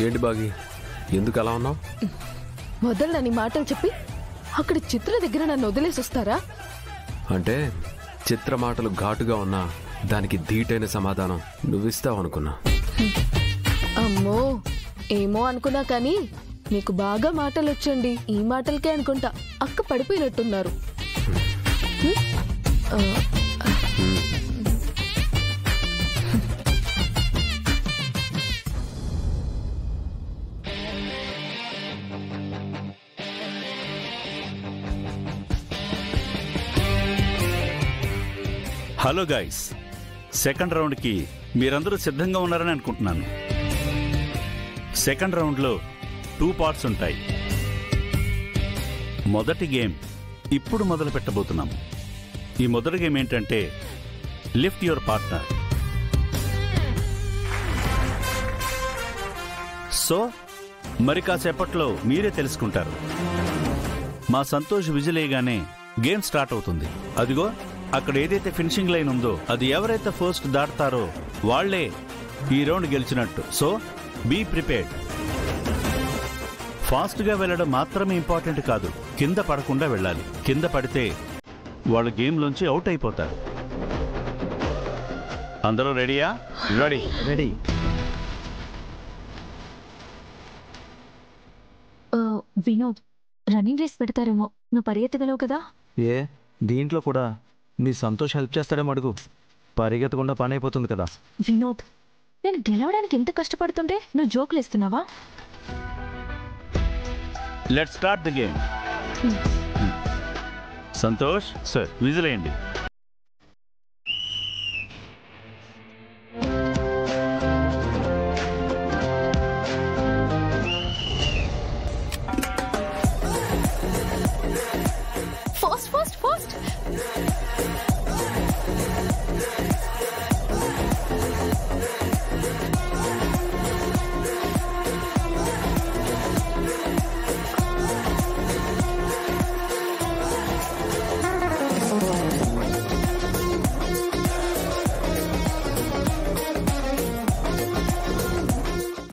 ఏంటి బాగి, ఎందుకు అలా ఉన్నావు? వదలని మాటలు చెప్పి అక్కడ చిత్ర దగ్గర నన్ను వదిలేసి వస్తారా? అంటే చిత్ర మాటలు ఘాటుగా ఉన్నా దానికి ధీటైన సమాధానం నువ్విస్తావు అనుకున్నా. అమ్మో, ఏమో అనుకున్నా కానీ మీకు బాగా మాటలు వచ్చండి. ఈ మాటలకే అనుకుంటా అక్క పడిపోయినట్టున్నారు. హలో గైస్, సెకండ్ రౌండ్కి మీరందరూ సిద్ధంగా ఉన్నారని అనుకుంటున్నాను. సెకండ్ రౌండ్లో 2 పార్ట్స్ ఉంటాయి. మొదటి గేమ్ ఇప్పుడు మొదలు పెట్టబోతున్నాం. ఈ మొదటి గేమ్ ఏంటంటే లిఫ్ట్ యువర్ పార్ట్నర్. సో మరి కాసేపట్లో మీరే తెలుసుకుంటారు. మా సంతోష్ విజిలేయగానే గేమ్ స్టార్ట్ అవుతుంది. అదిగో అక్కడ ఏదైతే ఫినిషింగ్ లైన్ ఉందో అది ఎవరైతే ఫస్ట్ దాటుతారో వాళ్లే ఈ రౌండ్ గెలిచినట్టు. So be prepared. ఫాస్ట్గా వెళ్ళడం మాత్రమే ఇంపార్టెంట్ కాదు, కింద పడకుండా వెళ్ళాలి. కింద పడితే వాళ్ళు గేమ్లోంచి అవుట్ అయిపోతారు. అందరూ రెడీయా? Ready ready. Vinod, running race పెడతారేమో, నువ్వు పరిగెత్తగలవు కదా? ఏ దీంట్లో కూడా మీ సంతోష్ హెల్ప్ చేస్తాడేమో అడుగు. పరిగెత్తకుండా పని అయిపోతుంది కదా. వినోద్, నేను గెలవడానికి ఎంత కష్టపడుతుంటే నువ్వు జోకులు వేస్తున్నావా? Let's start the game. Santosh sir విజిలేయండి.